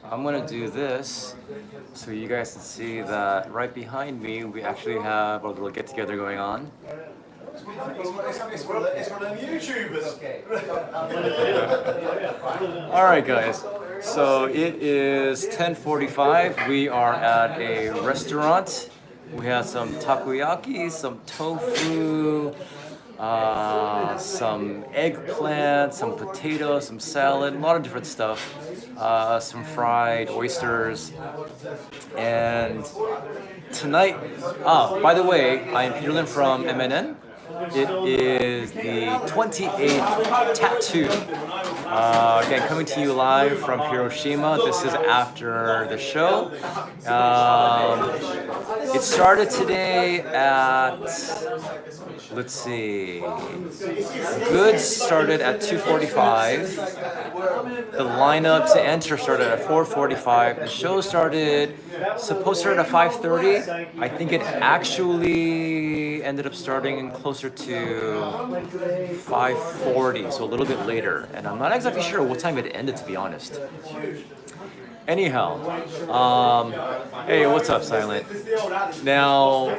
I'm gonna do this so you guys can see that right behind me we actually have a little get together going on. It's one of them YouTubers. Alright guys, so it is 10:45. We are at a restaurant. We have some takoyaki, some tofu, some eggplant, some potatoes, some salad, a lot of different stuff. Some fried oysters. And tonight, by the way, I am Peter Lin from MNN. It is the 28th tattoo. Again, coming to you live from Hiroshima. This is after the show. It started today at, let's see, goods started at 2:45. The lineup to enter started at 4:45. The show supposed to start at 5:30. I think it actually ended up starting closer to 5:40, so a little bit later. And I'm not exactly sure what time it ended, to be honest. Anyhow, hey, what's up, Silent? Now,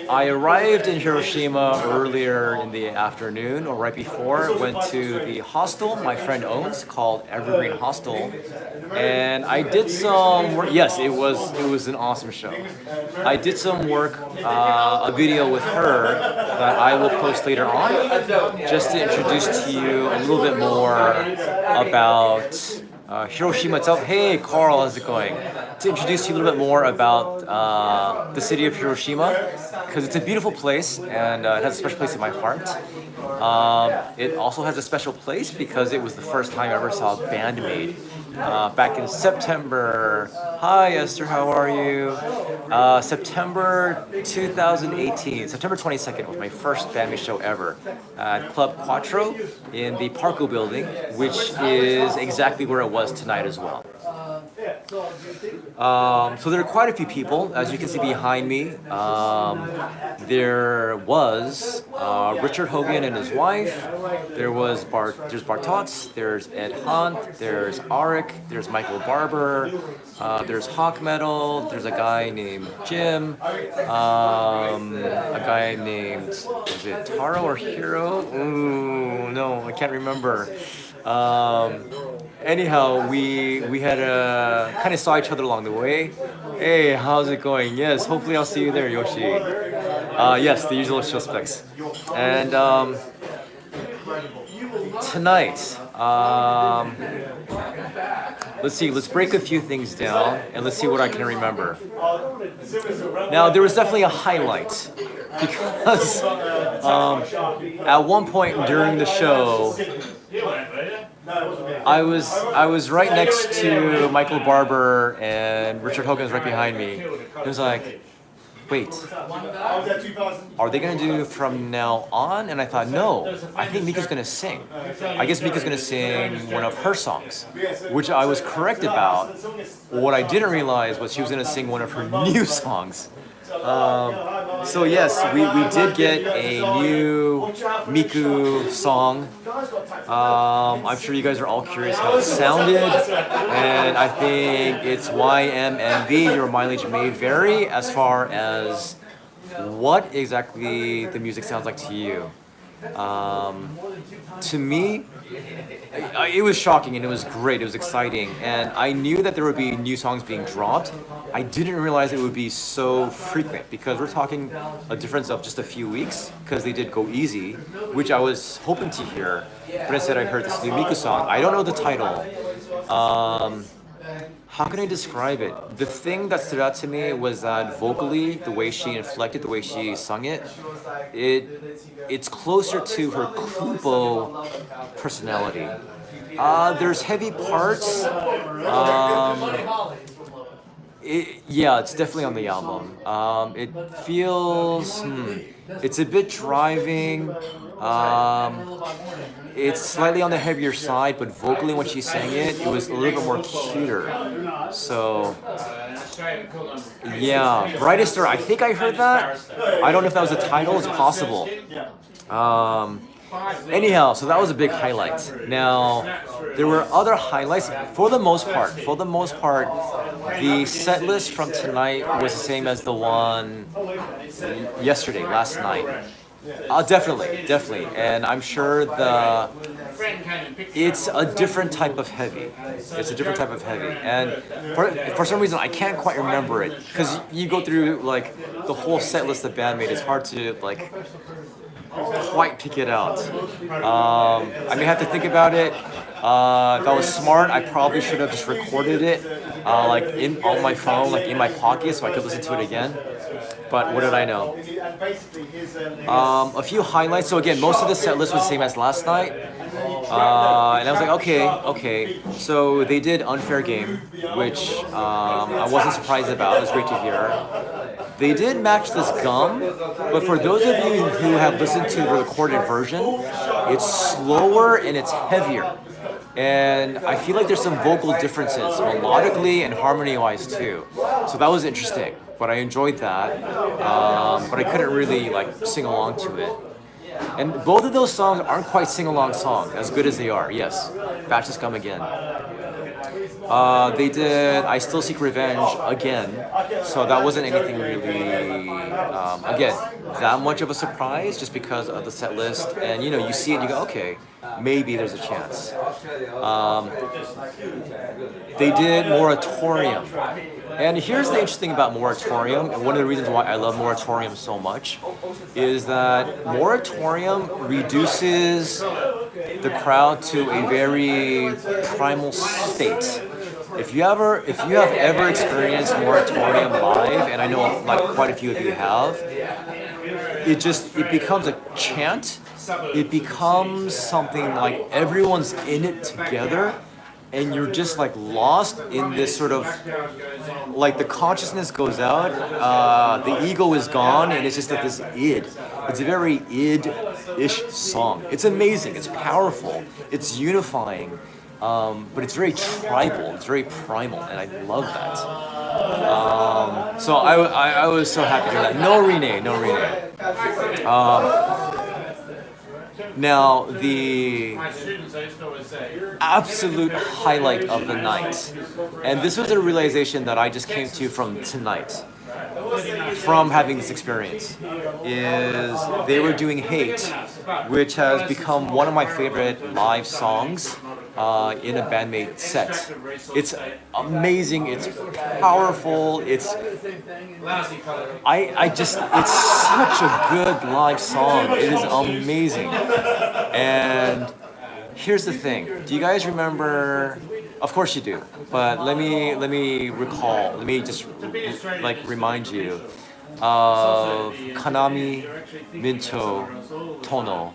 I arrived in Hiroshima earlier in the afternoon, or right before. Went to the hostel my friend owns called Evergreen Hostel, and I did some work. Yes, it was an awesome show. I did some work, a video with her that I will post later on, just to introduce to you a little bit more about Hiroshima itself. Hey Carl, how's it going? To introduce you a little bit more about the city of Hiroshima, because it's a beautiful place and it has a special place in my heart. It also has a special place because it was the first time I ever saw Band-Maid back in September. Hi Esther, how are you? September 2018, September 22nd was my first Band-Maid show ever at Club Quattro in the Parco building, which is exactly where it was tonight as well. So there are quite a few people, as you can see behind me. There was Richard Hogan and his wife. There's Bartots, there's Ed Hunt, there's Arik, there's Michael Barber, there's Hawk Metal, there's a guy named Jim, a guy named, is it Taro or Hiro? Ooh, no, I can't remember. Anyhow, we had kind of saw each other along the way. Hey, how's it going? Yes, hopefully I'll see you there, Yoshi. Yes, the usual suspects. And tonight, let's see, let's break a few things down and let's see what I can remember. Now, there was definitely a highlight because at one point during the show, I was right next to Michael Barber and Richard Hogan was right behind me. It was like, wait, are they gonna do from now on? And I thought, no, I think Mika's gonna sing. I guess Mika's gonna sing one of her songs, which I was correct about. What I didn't realize was she was gonna sing one of her new songs. So yes, we did get a new Miku song. I'm sure you guys are all curious how it sounded, and I think it's YMMV. Your mileage may vary as far as what exactly the music sounds like to you. To me, it was shocking and it was great. It was exciting, and I knew that there would be new songs being dropped. I didn't realize it would be so frequent because we're talking a difference of just a few weeks because they did Go Easy, which I was hoping to hear, but instead I heard this new Miku song. I don't know the title. How can I describe it? The thing that stood out to me was that vocally, the way she inflected, the way she sung it, it's closer to her Kubo personality. There's heavy parts. Yeah, it's definitely on the album. It feels, it's a bit driving. It's slightly on the heavier side, but vocally when she sang it, it was a little bit more cuter. So, yeah, Brightest Star, I think I heard that. I don't know if that was a title, it's possible. Anyhow, so that was a big highlight. Now, there were other highlights. For the most part, the set list from tonight was the same as the one yesterday, last night. Definitely, and I'm sure it's a different type of heavy. It's a different type of heavy, and for some reason I can't quite remember it because you go through like the whole set list of Band-Maid. It's hard to like quite pick it out. I may have to think about it. If I was smart, I probably should have just recorded it like on my phone, like in my pocket, so I could listen to it again. But what did I know? A few highlights. So again, most of the set list was the same as last night. And I was like, okay. So they did Unfair Game, which I wasn't surprised about. It was great to hear. They did Matchless Gum, but for those of you who have listened to the recorded version, it's slower and it's heavier. And I feel like there's some vocal differences, melodically and harmony-wise too. So that was interesting, but I enjoyed that. But I couldn't really like sing along to it. And both of those songs aren't quite sing-along songs, as good as they are. Yes, Batches Come Again. They did I Still Seek Revenge again, so that wasn't anything really, again, that much of a surprise just because of the set list. And you know, you see it and you go, okay, maybe there's a chance. They did Moratorium. And here's the interesting about Moratorium, and one of the reasons why I love Moratorium so much, is that Moratorium reduces the crowd to a very primal state. If you have ever experienced Moratorium live, and I know like quite a few of you have, it becomes a chant. It becomes something like everyone's in it together, and you're just like lost in this sort of like the consciousness goes out, the ego is gone, and it's just like this id. It's a very id-ish song. It's amazing. It's powerful. It's unifying. But it's very tribal, it's very primal, and I love that. So I was so happy to hear that. No rename. Now, the absolute highlight of the night, and this was a realization that I just came to from tonight, from having this experience, is they were doing Hate, which has become one of my favorite live songs in a Band-Maid set. It's amazing, it's powerful, it's such a good live song. It is amazing. And here's the thing. Do you guys remember? Of course you do. But let me recall. Let me just like remind you of Kanami, MINCHO, Tono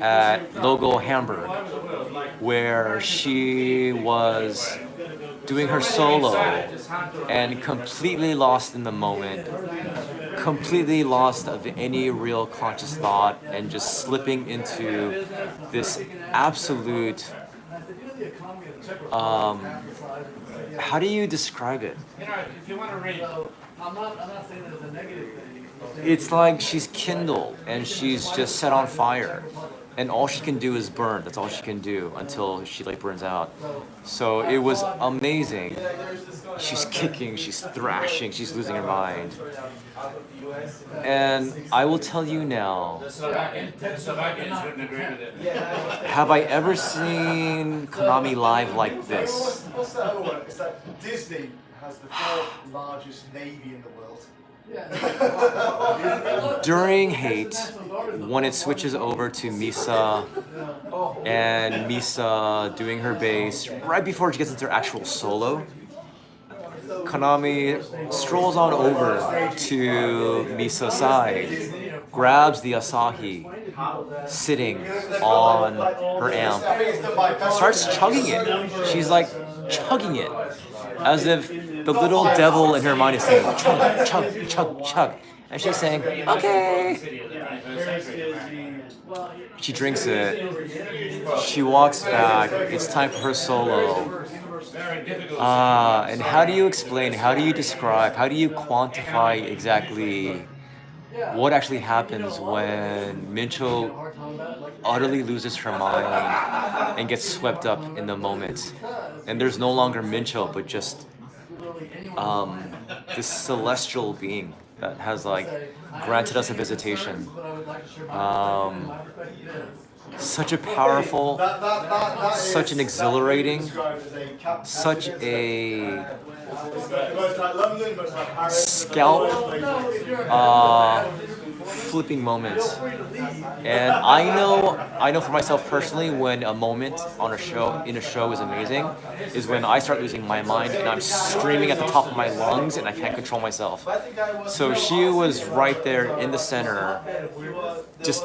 at Logo Hamburg, where she was doing her solo and completely lost in the moment, completely lost of any real conscious thought, and just slipping into this absolute how do you describe it? It's like she's kindled and she's just set on fire, and all she can do is burn. That's all she can do until she like burns out. So it was amazing. She's kicking, she's thrashing, she's losing her mind. And I will tell you now, have I ever seen Kanami live like this? Disney has the fourth largest navy in the world. During Hate, when it switches over to Misa, and Misa doing her bass, right before she gets into her actual solo, Kanami strolls on over to Misa's side, grabs the Asahi sitting on her amp, starts chugging it. She's like chugging it, as if the little devil in her mind is saying, chug, chug, chug, chug. And she's saying, okay. She drinks it. She walks back. It's time for her solo. And how do you explain, how do you describe, how do you quantify exactly what actually happens when MINCHO utterly loses her mind and gets swept up in the moment. And there's no longer Mincho, but just this celestial being that has like granted us a visitation. Such a powerful, such an exhilarating, such a scalp flipping moment. And I know for myself personally, when a moment on a show is amazing, is when I start losing my mind and I'm screaming at the top of my lungs and I can't control myself. So she was right there in the center, just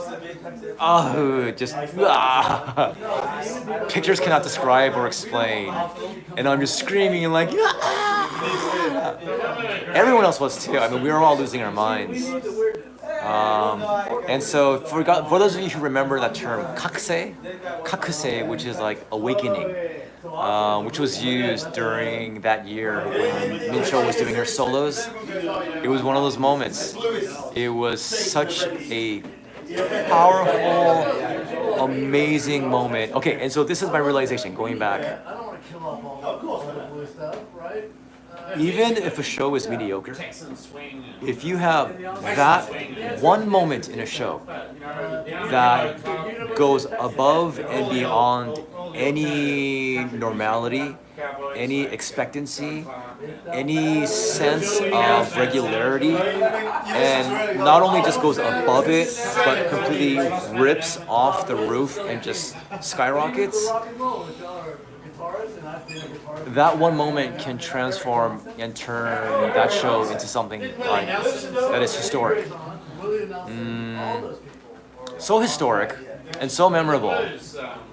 pictures cannot describe or explain, and I'm just screaming and like everyone else was too. I mean, we were all losing our minds. And so for those of you who remember that term kakusei, which is like awakening, which was used during that year when Mincho was doing her solos, it was one of those moments. It was such a powerful, amazing moment. Okay, and so this is my realization going back. Even if a show is mediocre, if you have that one moment in a show that goes above and beyond any normality, any expectancy, any sense of regularity, and not only just goes above it, but completely rips off the roof and just skyrockets, that one moment can transform and turn that show into something like that is historic. So historic and so memorable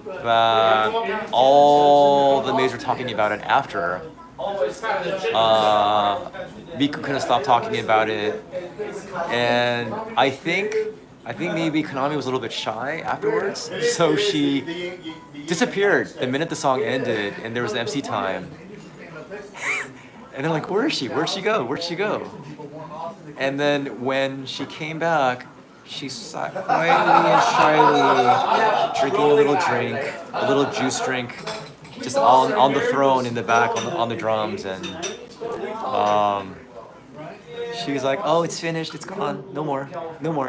that all the maids were talking about it after. Miku couldn't stop talking about it, and I think maybe Kanami was a little bit shy afterwards, so she disappeared the minute the song ended and there was MC time. And they're like, where is she? Where'd she go? Where'd she go? And then when she came back, she sat quietly and shyly, drinking a little juice drink, just on the throne in the back on the drums, and she was like, "Oh, it's finished. It's gone. No more.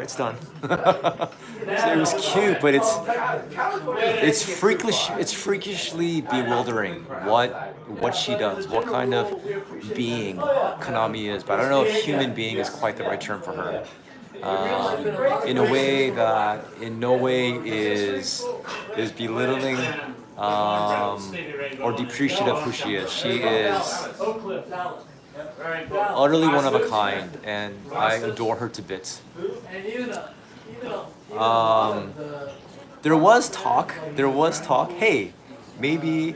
It's done." So it was cute, but it's freakishly bewildering what she does, what kind of being Kanami is. But I don't know if human being is quite the right term for her. In a way that in no way is belittling or depreciative of who she is. She is utterly one of a kind, and I adore her to bits. There was talk. Hey, maybe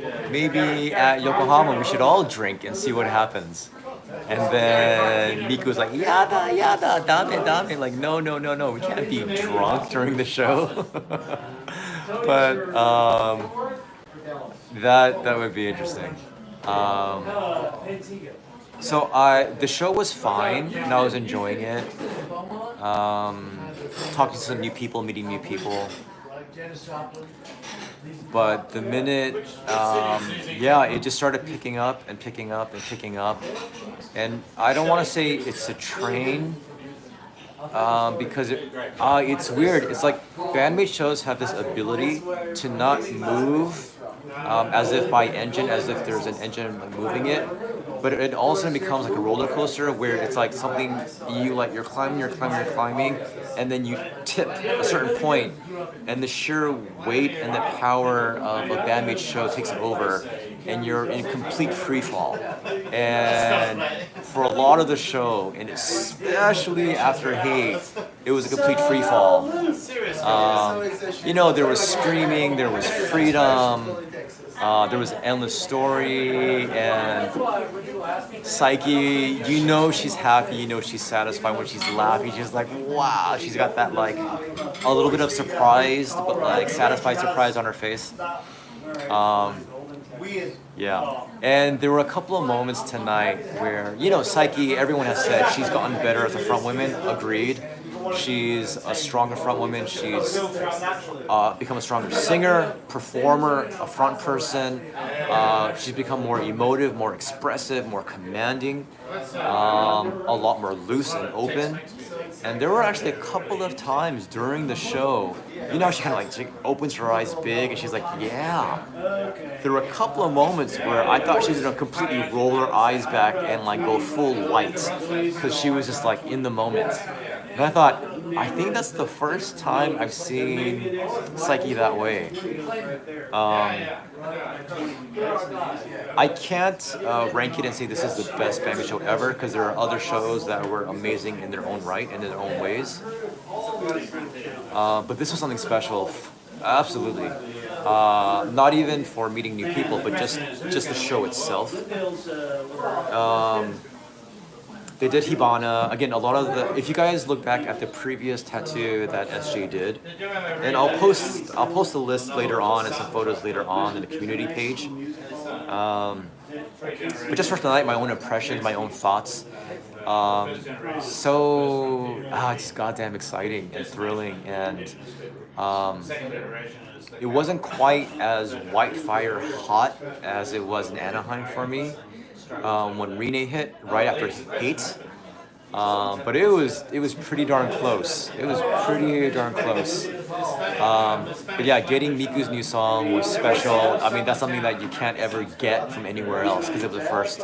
at Yokohama we should all drink and see what happens. And then Miku was like, yada, dame, like, no, we can't be drunk during the show. But that would be interesting. So the show was fine, and I was enjoying it. Talking to some new people, meeting new people. But the minute, it just started picking up. And I don't want to say it's a train, because it's weird. It's like Band-Maid shows have this ability to not move as if by engine, as if there's an engine moving it. But it also becomes like a roller coaster where it's like something you're climbing, and then you tip a certain point, and the sheer weight and the power of a Band-Maid show takes over, and you're in complete free fall. And for a lot of the show, and especially after Hate, it was a complete free fall. There was screaming, there was freedom. There was an endless story, and Psyche, she's happy, she's satisfied when she's laughing. She's like, wow, she's got that like a little bit of surprised, but like satisfied surprise on her face. Yeah, and there were a couple of moments tonight where, Psyche, everyone has said she's gotten better as a front woman, agreed. She's a stronger front woman. She's become a stronger singer, performer, a front person. She's become more emotive, more expressive, more commanding, a lot more loose and open. And there were actually a couple of times during the show, you know, she kind of like she opens her eyes big and she's like, yeah. There were a couple of moments where I thought she was gonna completely roll her eyes back and like go full white because she was just like in the moment. And I thought, I think that's the first time I've seen Psyche that way. I can't rank it and say this is the best Band-Maid show ever because there are other shows that were amazing in their own right and in their own ways. But this was something special, absolutely. Not even for meeting new people, but just the show itself. They did Hibana. Again, a lot of the, if you guys look back at the previous tattoo that SJ did, and I'll post the list later on and some photos later on in the community page. But just for tonight, my own impressions, my own thoughts. It's goddamn exciting and thrilling, and it wasn't quite as white fire hot as it was in Anaheim for me. When Rene hit right after Hate, but it was pretty darn close. It was pretty darn close. But yeah, getting Miku's new song was special. I mean, that's something that you can't ever get from anywhere else because it was the first.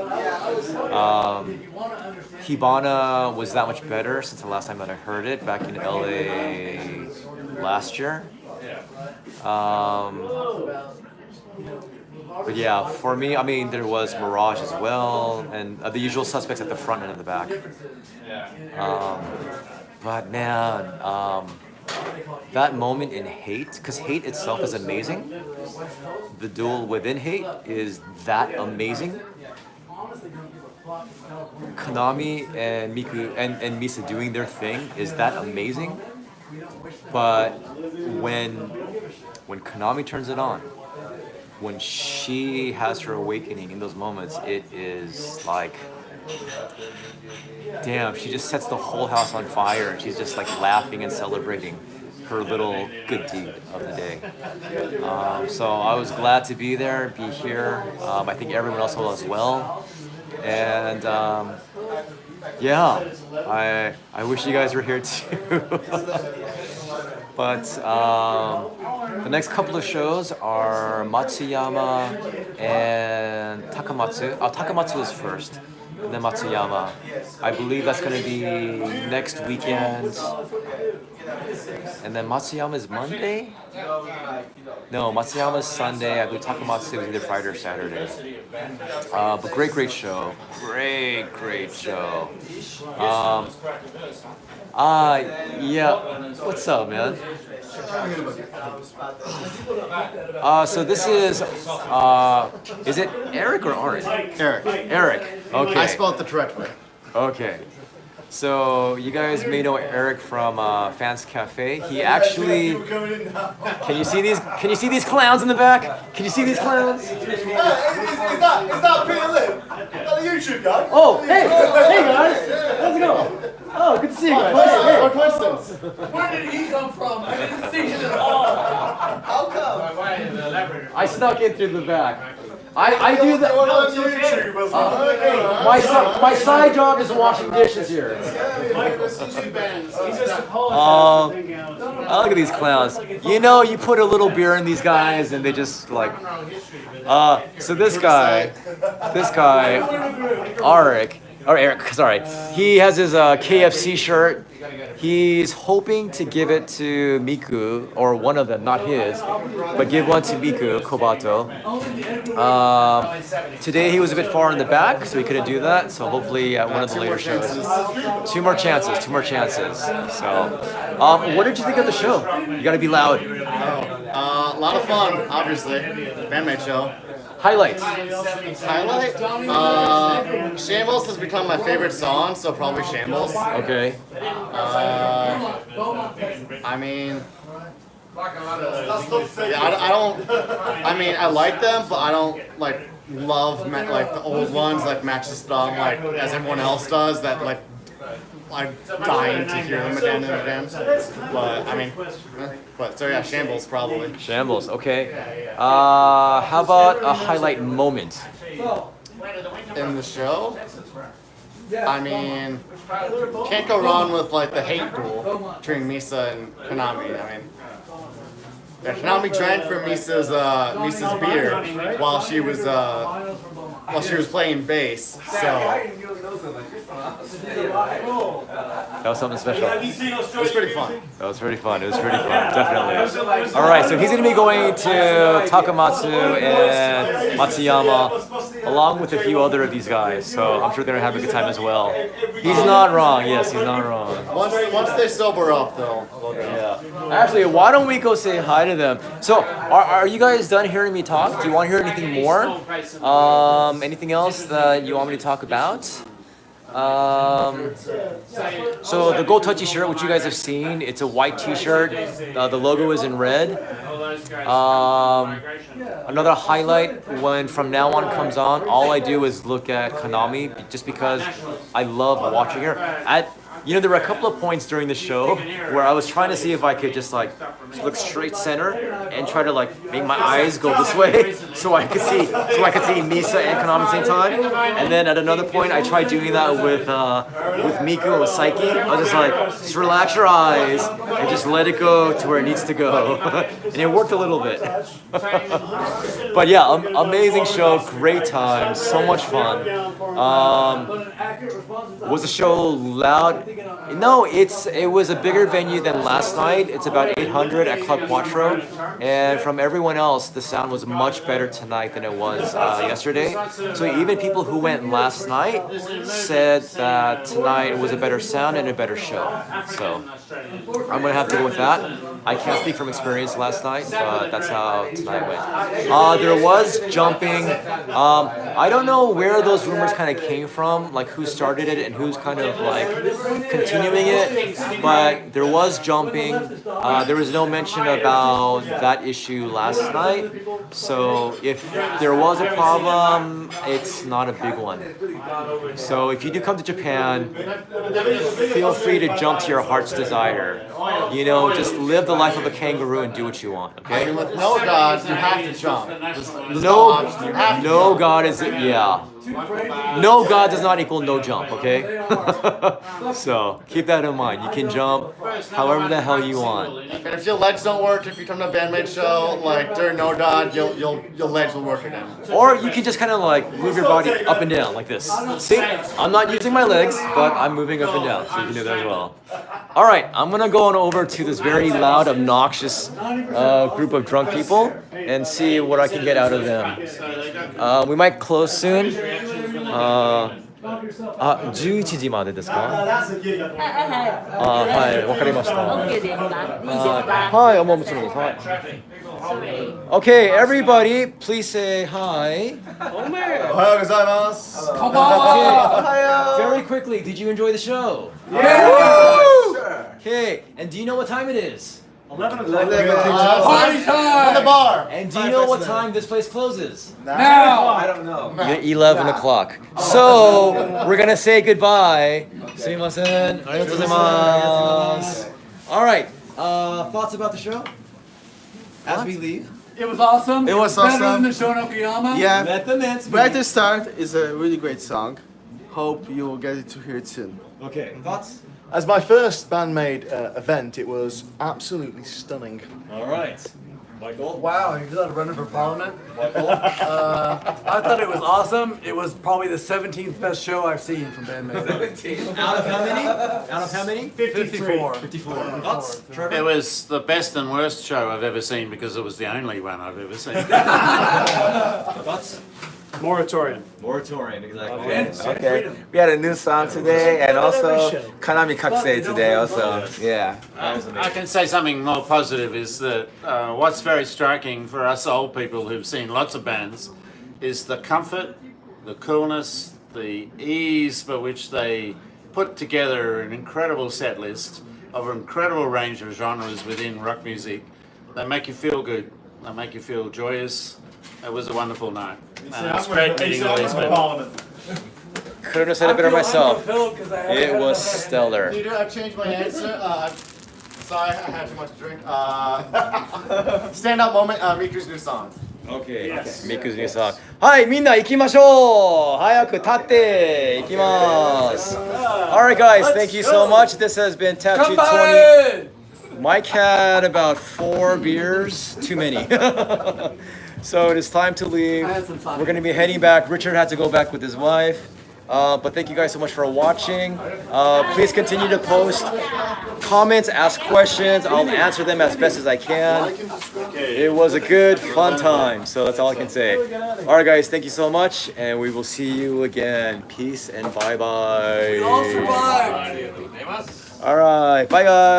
Hibana was that much better since the last time that I heard it back in LA last year. But yeah, for me, I mean, there was Mirage as well, and the usual suspects at the front and at the back. But man, that moment in Hate, because Hate itself is amazing. The duel within Hate is that amazing. Kanami and Miku and Misa doing their thing is that amazing. But when Kanami turns it on, when she has her awakening in those moments, it is like, damn, she just sets the whole house on fire and she's just like laughing and celebrating her little good deed of the day. So I was glad to be there, be here. I think everyone else will as well. And yeah, I wish you guys were here too. But the next couple of shows are Matsuyama and Takamatsu. Takamatsu is first, and then Matsuyama. I believe that's going to be next weekend. And then Matsuyama is Monday? No, Matsuyama is Sunday. I believe Takamatsu is either Friday or Saturday. But great show. Great show. Yeah. What's up, man? So this is it Eric or Aaron? Eric. Okay. I spelled it the correct way. Okay. So you guys may know Eric from Fans Cafe. He actually, can you see these clowns in the back? Can you see these clowns? Is that Peter Lim? That a YouTube guy? Oh, hey guys, how's it going? Oh, good to see you guys. What coincidence? Where did he come from? I didn't see it at all. How come? I snuck in through the back. I do that. My side job is washing dishes here. Look at these clowns. You know, you put a little beer in these guys and they just like. So this guy, Eric, sorry. He has his KFC shirt. He's hoping to give it to Miku, or one of them, not his, but give one to Miku, Kobato. Today he was a bit far in the back, so he couldn't do that. So hopefully at one of the later shows. Two more chances. So, what did you think of the show? You gotta be loud. A lot of fun, obviously. Band-Maid show. Highlights. Shambles has become my favorite song, so probably Shambles. Okay. I mean, I like them, but I don't love like the old ones like Matchless Star, like as everyone else does. That like I'm dying to hear them again and again. But I mean, but so yeah, Shambles probably. Shambles. Okay. How about a highlight moment? In the show, I mean, can't go wrong with like the hate duel between Misa and Kanami. I mean, yeah, Kanami drank from Misa's beer while she was playing bass. So That was something special. it was pretty fun. That was pretty fun. It was pretty fun, definitely. All right, so he's going to be going to Takamatsu and Matsuyama, along with a few other of these guys. So I'm sure they're going to have a good time as well. He's not wrong. Yes, he's not wrong. Once they sober up, though. Yeah. Actually, why don't we go say hi to them? So, are you guys done hearing me talk? Do you want to hear anything more? Anything else that you want me to talk about? So the Go Touchy shirt, which you guys have seen, it's a white T-shirt. The logo is in red. Another highlight when From Now On comes on, all I do is look at Kanami, just because I love watching her. You know, there were a couple of points during the show where I was trying to see if I could just like look straight center and try to like make my eyes go this way so I could see Misa and Kanami at the same time. And then at another point, I tried doing that with Miku and with Saiki. I was just like, just relax your eyes and just let it go to where it needs to go, and it worked a little bit. But yeah, amazing show, great time, so much fun. Was the show loud? No, it was a bigger venue than last night. It's about 800 at Club Quattro, and from everyone else, the sound was much better tonight than it was yesterday. So even people who went last night said that tonight was a better sound and a better show. So I'm gonna have to go with that. I can't speak from experience last night, but that's how tonight went. There was jumping. I don't know where those rumors kind of came from, like who started it and who's kind of like continuing it, but there was jumping. There was no mention about that issue last night, so if there was a problem, it's not a big one. So if you do come to Japan, feel free to jump to your heart's desire. You know, just live the life of a kangaroo and do what you want, okay? With no God, you have to jump. No God is no God does not equal no jump, okay? So keep that in mind. You can jump however the hell you want. And if your legs don't work, if you come to a Band-Maid show, like during no God, your legs will work again. Or you can just kind of like move your body up and down like this. See, I'm not using my legs, but I'm moving up and down, so you can do that as well. All right, I'm gonna go on over to this very loud, obnoxious group of drunk people and see what I can get out of them. We might close soon. 11時までですか？はい、わかりました。OK ですか？いいですか？はい、もちろんです。はい。Okay, everybody, please say hi. Come on! Very quickly, did you enjoy the show? Yeah! Okay, and do you know what time it is? 11 o'clock. Party time! In the bar. And do you know what time this place closes? Now! I don't know. 11 o'clock. So, we're gonna say goodbye. すいません。ありがとうございます。Alright, thoughts about the show? As we leave? It was awesome. It was Better awesome. than the show in Okayama. Yeah, Let the men speak. Brightest Star is a really great song. Hope you will get to hear it soon. Okay, thoughts? As my first Band-Maid event, it was absolutely stunning. Alright. Michael? Wow, you got running for parliament? Michael? I thought it was awesome. It was probably the 17th best show I've seen from Band-Maid. Out of how many? Out of how many? 54. 54. Thoughts? Trevor? It was the best and worst show I've ever seen because it was the only one I've ever seen. Thoughts? Moratorium. Moratorium, exactly. Okay. We had a new song today and also Kanami kakusei today also. Yeah. I can say something more positive is that what's very striking for us old people who've seen lots of bands is the comfort, the coolness, the ease by which they put together an incredible set list of an incredible range of genres within rock music. They make you feel good. They make you feel joyous. It was a wonderful night. It's great meeting all these people. couldn't have said it better myself. Unfulfilled 'cause I haven't It had was enough. stellar. Dude, I've changed my answer. Sorry, I had too much to drink. Standout moment, Miku's new song. Okay. Miku's new song. はい、みんな行きましょう。早く立って行きます。Alright, guys, thank you so much. This has been Tattoo 20. Come Mike had about 4 beers, too many. So it is time to leave. We're going to be heading back. Richard had to go back with his wife. But thank you guys so much for watching. Please continue to post comments, ask questions. I'll answer them as best as I can. It was a good, fun time. So that's all I can say. All right, guys, thank you so much. And we will see you again. Peace and bye-bye. All survived. All right, bye, guys.